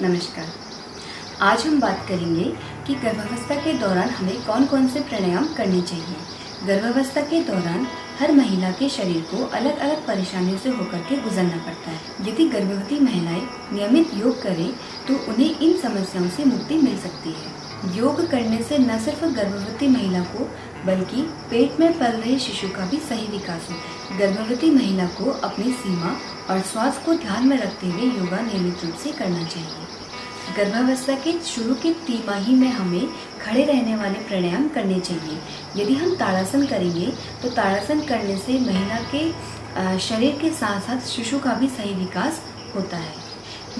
नमस्कार। आज हम बात करेंगे कि गर्भावस्था के दौरान हमें कौन कौन से प्राणायाम करने चाहिए। गर्भावस्था के दौरान हर महिला के शरीर को अलग अलग परेशानियों से होकर के गुजरना पड़ता है। यदि गर्भवती महिलाएं नियमित योग करें तो उन्हें इन समस्याओं से मुक्ति मिल सकती है। योग करने से न सिर्फ गर्भवती महिला को बल्कि पेट में पल रहे शिशु का भी सही विकास हो। गर्भवती महिला को अपनी सीमा और श्वास को ध्यान में रखते हुए योगा नियमित रूप से करना चाहिए। गर्भावस्था के शुरू के तिमाही में हमें खड़े रहने वाले प्राणायाम करने चाहिए। यदि हम ताड़ासन करेंगे तो ताड़ासन करने से महिला के शरीर के साथ साथ शिशु का भी सही विकास होता है।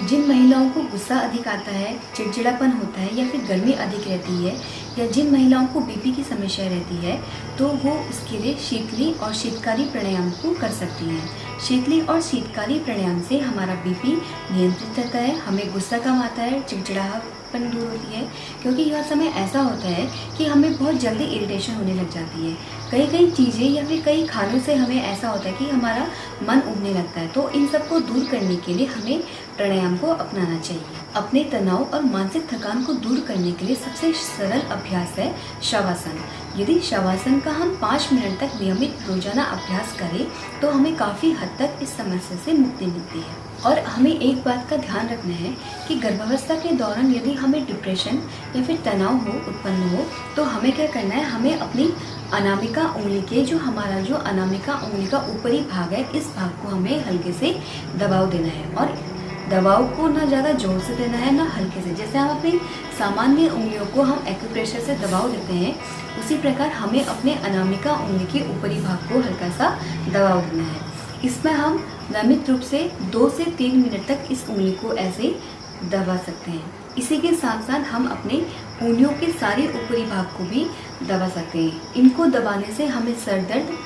जिन महिलाओं को गुस्सा अधिक आता है, चिड़चिड़ापन होता है या फिर गर्मी अधिक रहती है या जिन महिलाओं को बीपी की समस्या रहती है तो वो उसके लिए शीतली और शीतकारी प्राणायाम को कर सकती हैं। शीतली और शीतकारी प्राणायाम से हमारा बीपी नियंत्रित रहता है, हमें गुस्सा कम आता है, चिड़चिड़ापन दूर होती है। क्योंकि यह समय ऐसा होता है कि हमें बहुत जल्दी इरिटेशन होने लग जाती है। कई चीज़ें या फिर कई खानों से हमें ऐसा होता है कि हमारा मन उबने लगता है। तो इन सब को दूर करने के लिए हमें प्राणायाम को अपनाना चाहिए। अपने तनाव और मानसिक थकान को दूर करने के लिए सबसे सरल अभ्यास है शवासन। यदि शवासन का हम 5 मिनट तक नियमित रोजाना अभ्यास करें तो हमें काफ़ी हद तक इस समस्या से मुक्ति मिलती है। और हमें एक बात का ध्यान रखना है कि गर्भावस्था के दौरान यदि हमें डिप्रेशन या फिर तनाव उत्पन्न हो तो हमें क्या करना है, हमें अपनी अनामिका उंगली के जो अनामिका उंगली का ऊपरी भाग है, इस भाग को हमें हल्के से दबाव देना है। और दबाव को ना ज़्यादा जोर से देना है ना हल्के से। जैसे हम अपनी सामान्य उंगलियों को हम एक्यूप्रेशर से दबाव देते हैं, उसी प्रकार हमें अपने अनामिका उंगली के ऊपरी भाग को हल्का सा दबाव देना है। इसमें हम नियमित रूप से 2 से 3 मिनट तक इस उंगली को ऐसे दबा सकते हैं। इसी के साथ साथ हम अपने उंगलियों के सारे ऊपरी भाग को भी दबा सकते हैं। इनको दबाने से हमें सर दर्द,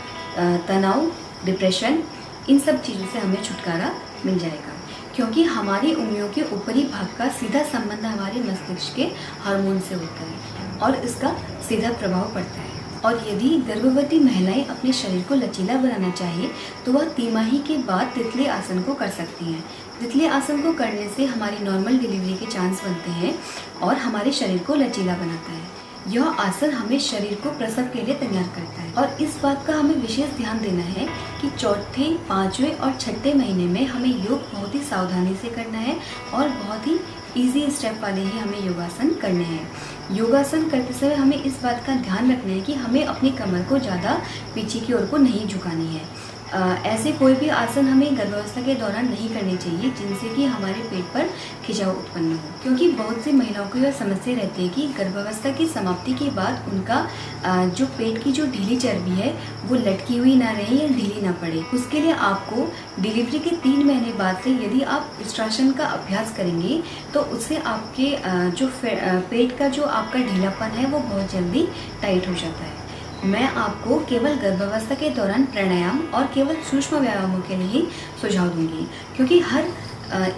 तनाव, डिप्रेशन, इन सब चीज़ों से हमें छुटकारा मिल जाएगा। क्योंकि हमारी उंगलियों के ऊपरी भाग का सीधा संबंध हमारे मस्तिष्क के हार्मोन से होता है और इसका सीधा प्रभाव पड़ता है। और यदि गर्भवती महिलाएं अपने शरीर को लचीला बनाना चाहिए तो वह तिमाही के बाद तितली आसन को कर सकती हैं। तितली आसन को करने से हमारी नॉर्मल डिलीवरी के चांस बनते हैं और हमारे शरीर को लचीला बनाता है। यह आसन हमें शरीर को प्रसव के लिए तैयार करता है। और इस बात का हमें विशेष ध्यान देना है कि 4थे, 5वें और 6ठे महीने में हमें योग बहुत ही सावधानी से करना है और बहुत ही इजी स्टेप वाले ही हमें योगासन करने हैं। योगासन करते समय हमें इस बात का ध्यान रखना है कि हमें अपनी कमर को ज़्यादा पीछे की ओर को नहीं झुकानी है। ऐसे कोई भी आसन हमें गर्भावस्था के दौरान नहीं करने चाहिए जिनसे कि हमारे पेट पर खिंचाव उत्पन्न हो। क्योंकि बहुत सी महिलाओं को यह समस्या रहती है कि गर्भावस्था की समाप्ति के बाद उनका जो पेट की जो ढीली चर्बी है वो लटकी हुई ना रहे या ढीली ना पड़े। उसके लिए आपको डिलीवरी के 3 महीने बाद से यदि आप विस्त्रासन का अभ्यास करेंगे तो उससे आपके जो पेट का जो आपका ढीलापन है वो बहुत जल्दी टाइट हो जाता है। मैं आपको केवल गर्भावस्था के दौरान प्राणायाम और केवल सूक्ष्म व्यायामों के लिए सुझाव दूंगी। क्योंकि हर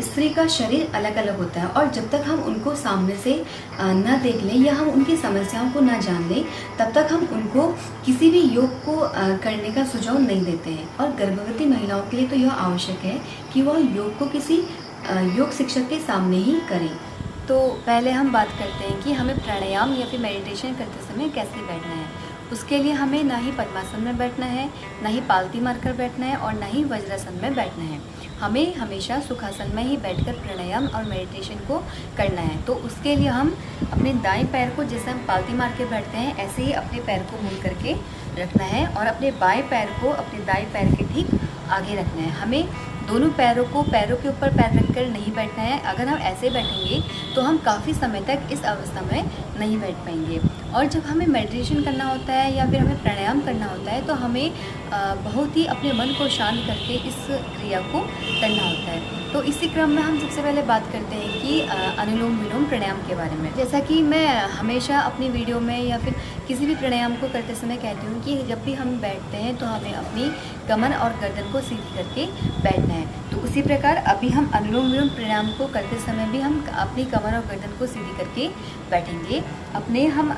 स्त्री का शरीर अलग अलग होता है और जब तक हम उनको सामने से न देख लें या हम उनकी समस्याओं को न जान लें तब तक हम उनको किसी भी योग को करने का सुझाव नहीं देते हैं। और गर्भवती महिलाओं के लिए तो यह आवश्यक है कि वह योग को किसी योग शिक्षक के सामने ही करें। तो पहले हम बात करते हैं कि हमें प्राणायाम या फिर मेडिटेशन करते समय कैसे बैठना है। उसके लिए हमें ना ही पद्मासन में बैठना है, ना ही पालती मारकर बैठना है और ना ही वज्रासन में बैठना है। हमें हमेशा सुखासन में ही बैठकर प्राणायाम और मेडिटेशन को करना है। तो उसके लिए हम अपने दाएं पैर को जैसे हम पालती मार के बैठते हैं ऐसे ही अपने पैर को मुड़ करके रखना है और अपने बाएं पैर को अपने दाएं पैर के ठीक आगे रखना है। हमें दोनों पैरों के ऊपर पैर रखकर नहीं बैठना है। अगर हम ऐसे बैठेंगे तो हम काफ़ी समय तक इस अवस्था में नहीं बैठ पाएंगे। और जब हमें मेडिटेशन करना होता है या फिर हमें प्राणायाम करना होता है तो हमें बहुत ही अपने मन को शांत करके इस क्रिया को करना होता है। तो इसी क्रम में हम सबसे पहले बात करते हैं कि अनुलोम विलोम प्राणायाम के बारे में। जैसा कि मैं हमेशा अपनी वीडियो में या फिर किसी भी प्राणायाम को करते समय कहती हूँ कि जब भी हम बैठते हैं तो हमें अपनी कमर और गर्दन को सीधी करके बैठना है। तो उसी प्रकार अभी हम अनुलोम विलोम प्राणायाम को करते समय भी हम अपनी कमर और गर्दन को सीधी करके बैठेंगे। अपने हम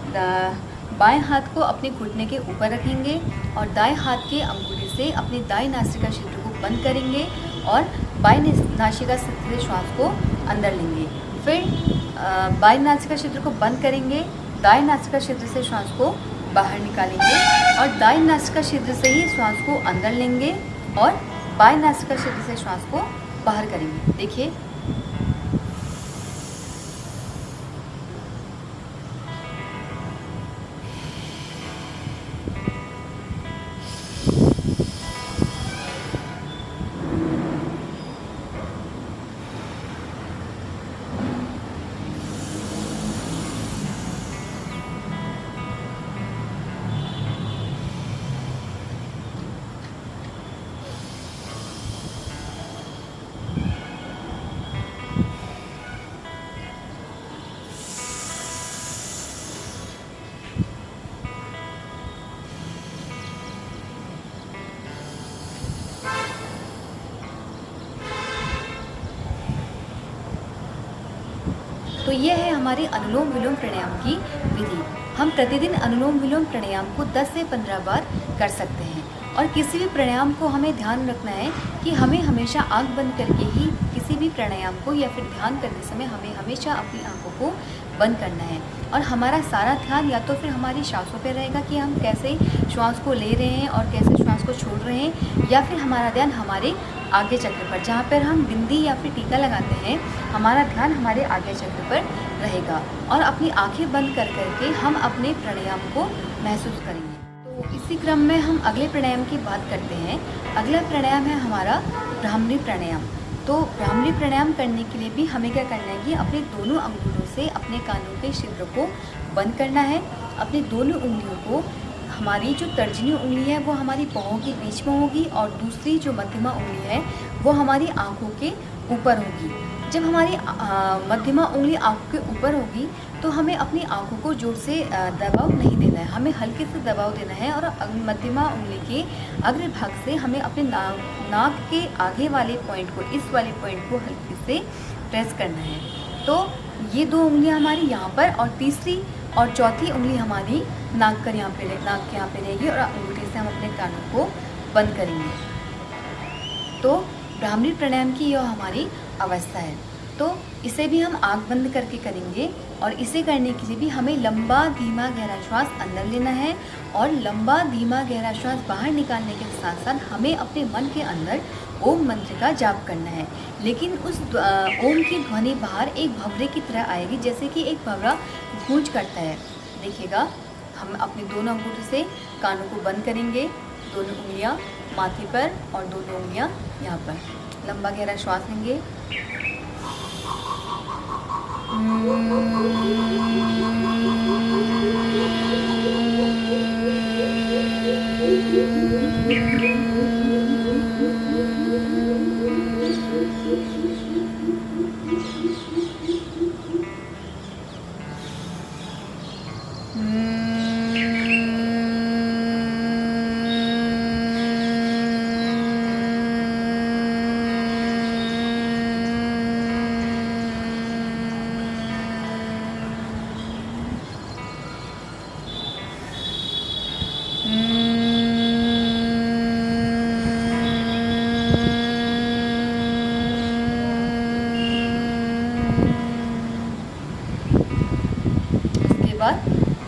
बाएं हाथ को अपने घुटने के ऊपर रखेंगे और दाएं हाथ के अंगूठे से अपने दाएं नासिका क्षेत्र को बंद करेंगे और बाएं नासिका से श्वास को अंदर लेंगे। फिर बाएं नासिका छिद्र को बंद करेंगे, दाएं नासिका छिद्र से श्वास को बाहर निकालेंगे और दाएं नासिका छिद्र से ही श्वास को अंदर लेंगे और बाएं नासिका छिद्र से श्वास को बाहर करेंगे। देखिए, तो ये है हमारे अनुलोम विलोम प्राणायाम की विधि। हम प्रतिदिन अनुलोम विलोम प्राणायाम को 10 से 15 बार कर सकते हैं और किसी भी प्राणायाम को हमें ध्यान रखना है कि हमें हमेशा आंख बंद करके ही किसी भी प्राणायाम को या फिर ध्यान करते समय हमें हमेशा अपनी आंखों को बंद करना है और हमारा सारा ध्यान या तो फिर हमारी सांसों पे रहेगा कि हम कैसे श्वास को ले रहे हैं और कैसे श्वास को छोड़ रहे हैं, या फिर हमारा ध्यान हमारे आगे चक्र पर, जहाँ पर हम बिंदी या फिर टीका लगाते हैं, हमारा ध्यान हमारे आगे चक्र पर रहेगा और अपनी आंखें बंद कर करके हम अपने प्राणायाम को महसूस करेंगे। तो इसी क्रम में हम अगले प्राणायाम की बात करते हैं। अगला प्राणायाम है हमारा भ्रामरी प्राणायाम। तो भ्रामरी प्राणायाम करने के लिए भी हमें क्या करना है कि अपने दोनों अंगुलों से अपने कानों के छिद्र को बंद करना है। अपनी दोनों उंगलियों को, हमारी जो तर्जनी उंगली है वो हमारी पाँव के बीच में होगी और दूसरी जो मध्यमा उंगली है वो हमारी आंखों के ऊपर होगी। जब हमारी मध्यमा उंगली आंखों के ऊपर होगी तो हमें अपनी आंखों को जोर से दबाव नहीं देना है, हमें हल्के से दबाव देना है और मध्यमा उंगली के अग्र भाग से हमें अपने नाक के आगे वाले पॉइंट को, इस वाले पॉइंट को हल्के से प्रेस करना है। तो ये दो उंगलियां हमारी यहाँ पर और तीसरी और चौथी उंगली हमारी नाक के यहाँ पे रहेगी और अंगूठे से हम अपने कानों को बंद करेंगे। तो भ्रामरी प्राणायाम की यह हमारी अवस्था है। तो इसे भी हम आँख बंद करके करेंगे और इसे करने के लिए भी हमें लंबा धीमा गहरा श्वास अंदर लेना है और लंबा धीमा गहरा श्वास बाहर निकालने के साथ साथ हमें अपने मन के अंदर ओम मंत्र का जाप करना है। लेकिन उस ओम की ध्वनि बाहर एक भंवरे की तरह आएगी, जैसे कि एक भंवरा गूंज करता है। देखिएगा, हम अपने दोनों अंगूठों से कानों को बंद करेंगे, दोनों उंगलियां माथे पर और दोनों उंगलियां यहाँ पर। लंबा गहरा श्वास लेंगे,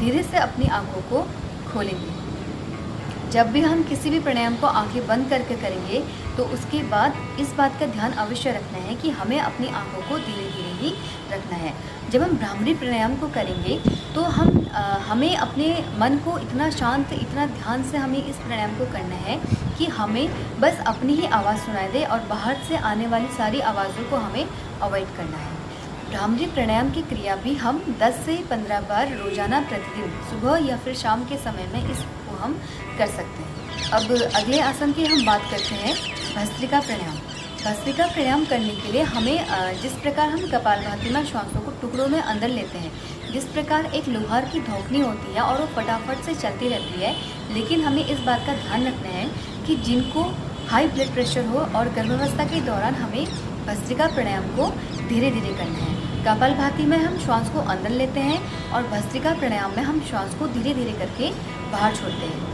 धीरे से अपनी आंखों को खोलेंगे। जब भी हम किसी भी प्राणायाम को आंखें बंद करके करेंगे तो उसके बाद इस बात का ध्यान अवश्य रखना है कि हमें अपनी आंखों को धीरे धीरे ही रखना है। जब हम भ्रामरी प्राणायाम को करेंगे तो हमें अपने मन को इतना शांत, इतना ध्यान से हमें इस प्राणायाम को करना है कि हमें बस अपनी ही आवाज़ सुनाई दे और बाहर से आने वाली सारी आवाज़ों को हमें अवॉइड करना है। भ्रामरी प्राणायाम की क्रिया भी हम 10 से 15 बार रोजाना प्रतिदिन सुबह या फिर शाम के समय में इसको हम कर सकते हैं। अब अगले आसन की हम बात करते हैं भस्त्रिका प्राणायाम। भस्त्रिका प्राणायाम करने के लिए हमें जिस प्रकार हम कपालभाति में श्वासों को टुकड़ों में अंदर लेते हैं, जिस प्रकार एक लोहार की धौकनी होती है और वो फटाफट से चलती रहती है, लेकिन हमें इस बात का ध्यान रखना है कि जिनको हाई ब्लड प्रेशर हो और गर्भावस्था के दौरान हमें भस्त्रिका प्राणायाम को धीरे धीरे करना है। कपालभाति में हम श्वास को अंदर लेते हैं और भस्त्रिका प्राणायाम में हम श्वास को धीरे धीरे करके बाहर छोड़ते हैं।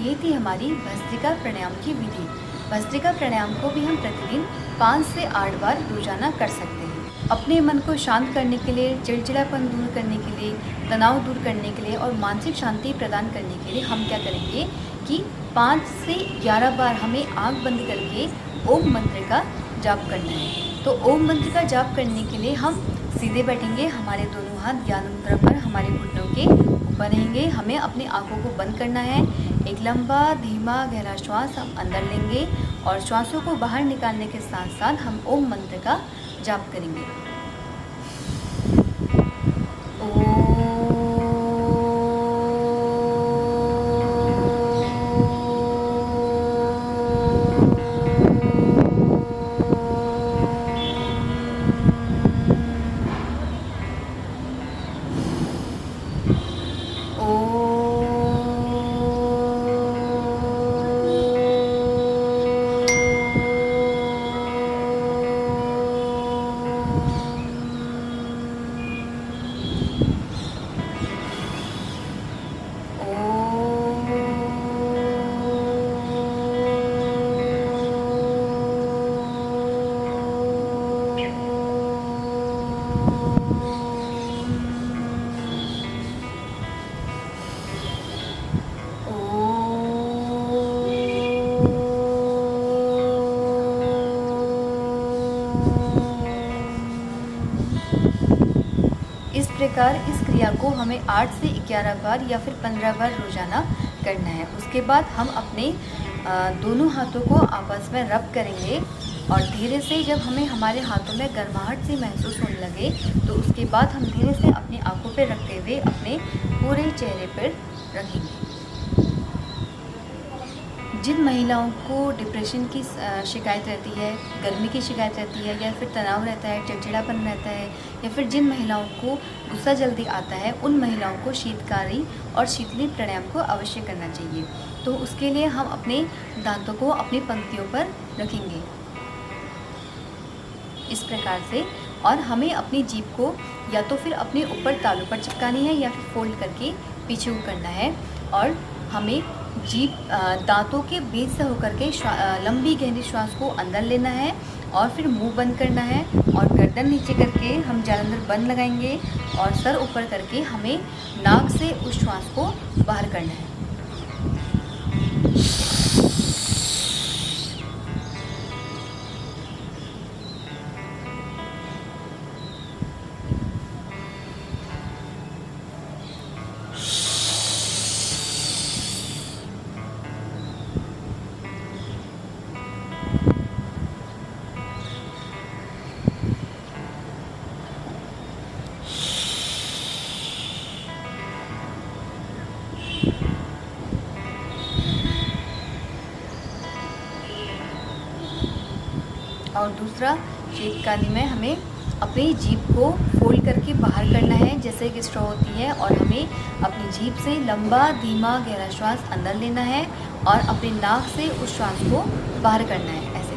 ये थी हमारी भस्त्रिका प्राणायाम की विधि। भस्त्रिका प्राणायाम को भी हम प्रतिदिन 5 से 8 बार रोजाना कर सकते हैं। अपने मन को शांत करने के लिए, चिड़चिड़ापन दूर करने के लिए, तनाव दूर करने के लिए और मानसिक शांति प्रदान करने के लिए हम क्या करेंगे कि 5 से 11 बार हमें आँख बंद करके ओम मंत्र का जाप करना है। तो ओम मंत्र का जाप करने के लिए हम सीधे बैठेंगे, हमारे दोनों हाथ ज्ञान मुद्रा पर हमारे घुटनों के ऊपर रहेंगे। हमें अपनी आंखों को बंद करना है। एक लंबा धीमा गहरा श्वास हम अंदर लेंगे और श्वासों को बाहर निकालने के साथ साथ हम ओम मंत्र का जाप करेंगे। इस प्रकार इस क्रिया को हमें 8 से 11 बार या फिर 15 बार रोजाना करना है। उसके बाद हम अपने दोनों हाथों को आपस में रब करेंगे और धीरे से जब हमें हमारे हाथों में गर्माहट सी महसूस होने लगे तो उसके बाद हम धीरे से अपनी आंखों पर रखते हुए अपने पूरे चेहरे पर रखेंगे। जिन महिलाओं को डिप्रेशन की शिकायत रहती है, गर्मी की शिकायत रहती है या फिर तनाव रहता है, चिड़चिड़ापन रहता है या फिर जिन महिलाओं को गुस्सा जल्दी आता है, उन महिलाओं को शीतकारी और शीतली प्राणायाम को अवश्य करना चाहिए। तो उसके लिए हम अपने दांतों को अपनी पंक्तियों पर रखेंगे इस प्रकार से, और हमें अपनी जीभ को या तो फिर अपने ऊपर तालू पर चिपकानी है या फिर फोल्ड करके पीछे को करना है और हमें जीभ दांतों के बीच से होकर के लंबी गहरी श्वास को अंदर लेना है और फिर मुंह बंद करना है और गर्दन नीचे करके हम जालंधर बंद लगाएंगे और सर ऊपर करके हमें नाक से उस श्वास को बाहर करना है। और दूसरा, शीतकाली में हमें अपनी जीभ को फोल्ड करके बाहर करना है जैसे कि स्ट्रॉ होती है और हमें अपनी जीभ से लंबा धीमा गहरा श्वास अंदर लेना है और अपनी नाक से उस श्वास को बाहर करना है ऐसे।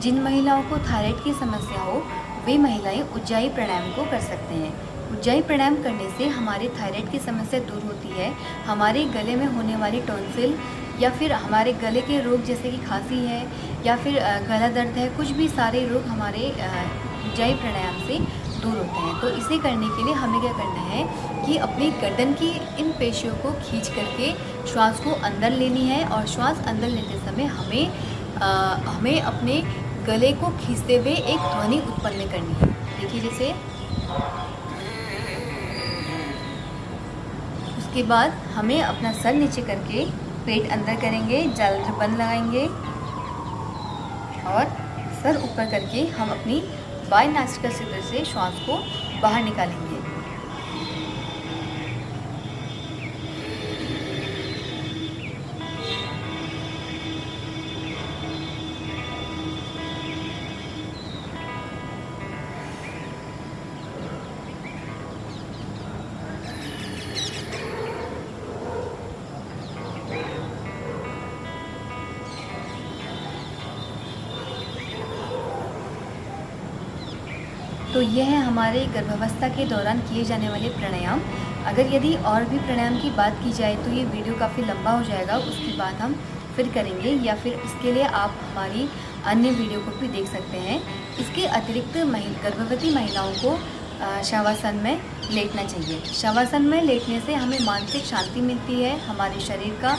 जिन महिलाओं को थायराइड की समस्या हो वे महिलाएं उज्जाई प्राणायाम को कर सकते हैं। उज्जाई प्राणायाम करने से हमारे थायराइड की समस्या दूर होती है। हमारे गले में होने वाली टॉन्सिल या फिर हमारे गले के रोग जैसे कि खांसी है या फिर गला दर्द है, कुछ भी सारे रोग हमारे उज्जाई प्राणायाम से दूर होते हैं। तो इसे करने के लिए हमें क्या करना है कि अपनी गर्दन की इन पेशियों को खींच करके श्वास को अंदर लेनी है और श्वास अंदर लेते समय हमें अपने गले को खींचते हुए एक ध्वनि उत्पन्न करनी है। देखिए जैसे। उसके बाद हमें अपना सर नीचे करके पेट अंदर करेंगे, जालंधर बंद लगाएंगे और सर ऊपर करके हम अपनी बाएं नासिका छिद्र से श्वास को बाहर निकालेंगे। तो यह है हमारे गर्भावस्था के दौरान किए जाने वाले प्राणायाम। अगर यदि और भी प्राणायाम की बात की जाए तो ये वीडियो काफ़ी लंबा हो जाएगा, उसकी बात हम फिर करेंगे, या फिर इसके लिए आप हमारी अन्य वीडियो को भी देख सकते हैं। इसके अतिरिक्त गर्भवती महिलाओं को शवासन में लेटना चाहिए। शवासन में लेटने से हमें मानसिक शांति मिलती है, हमारे शरीर का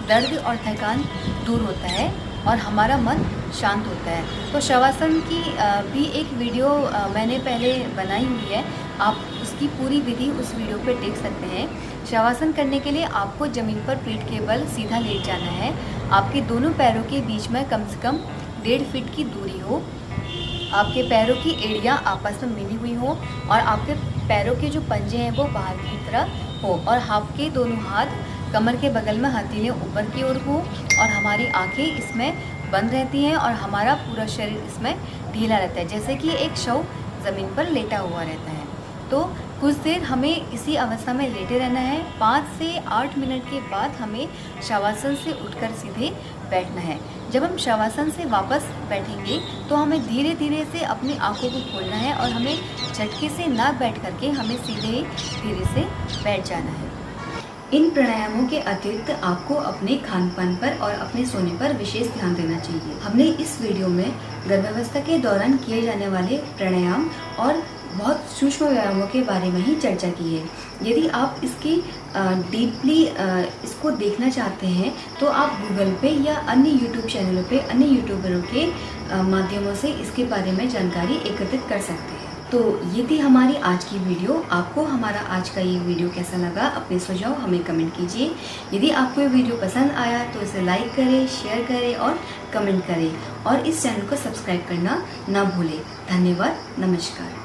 दर्द और थकान दूर होता है और हमारा मन शांत होता है। तो शवासन की भी एक वीडियो मैंने पहले बनाई हुई है, आप उसकी पूरी विधि उस वीडियो पे देख सकते हैं। शवासन करने के लिए आपको ज़मीन पर पीठ के बल सीधा लेट जाना है। आपके दोनों पैरों के बीच में कम से कम 1.5 फीट की दूरी हो, आपके पैरों की एड़ियाँ आपस में मिली हुई हो और आपके पैरों के जो पंजे हैं वो बाहर की तरह हो, और आपके दोनों हाथ कमर के बगल में हथेलियाँ ऊपर की ओर हो और हमारी आंखें इसमें बंद रहती हैं और हमारा पूरा शरीर इसमें ढीला रहता है, जैसे कि एक शव ज़मीन पर लेटा हुआ रहता है। तो कुछ देर हमें इसी अवस्था में लेटे रहना है। 5 से 8 मिनट के बाद हमें शवासन से उठकर सीधे बैठना है। जब हम शवासन से वापस बैठेंगे तो हमें धीरे धीरे से अपनी आंखों को खोलना है और हमें झटके से ना बैठ करके हमें सीधे धीरे से बैठ जाना है। इन प्राणायामों के अतिरिक्त आपको अपने खान पान पर और अपने सोने पर विशेष ध्यान देना चाहिए। हमने इस वीडियो में गर्भावस्था के दौरान किए जाने वाले प्राणायाम और बहुत सूक्ष्म व्यायामों के बारे में ही चर्चा की है। यदि आप इसकी डीपली इसको देखना चाहते हैं तो आप गूगल पे या अन्य यूट्यूब चैनलों पे अन्य यूट्यूबरों के माध्यमों से इसके बारे में जानकारी एकत्रित कर सकते हैं। तो ये थी हमारी आज की वीडियो। आपको हमारा आज का ये वीडियो कैसा लगा, अपने सुझाव हमें कमेंट कीजिए। यदि आपको ये वीडियो पसंद आया तो इसे लाइक करें, शेयर करें और कमेंट करें, और इस चैनल को सब्सक्राइब करना ना भूलें। धन्यवाद, नमस्कार।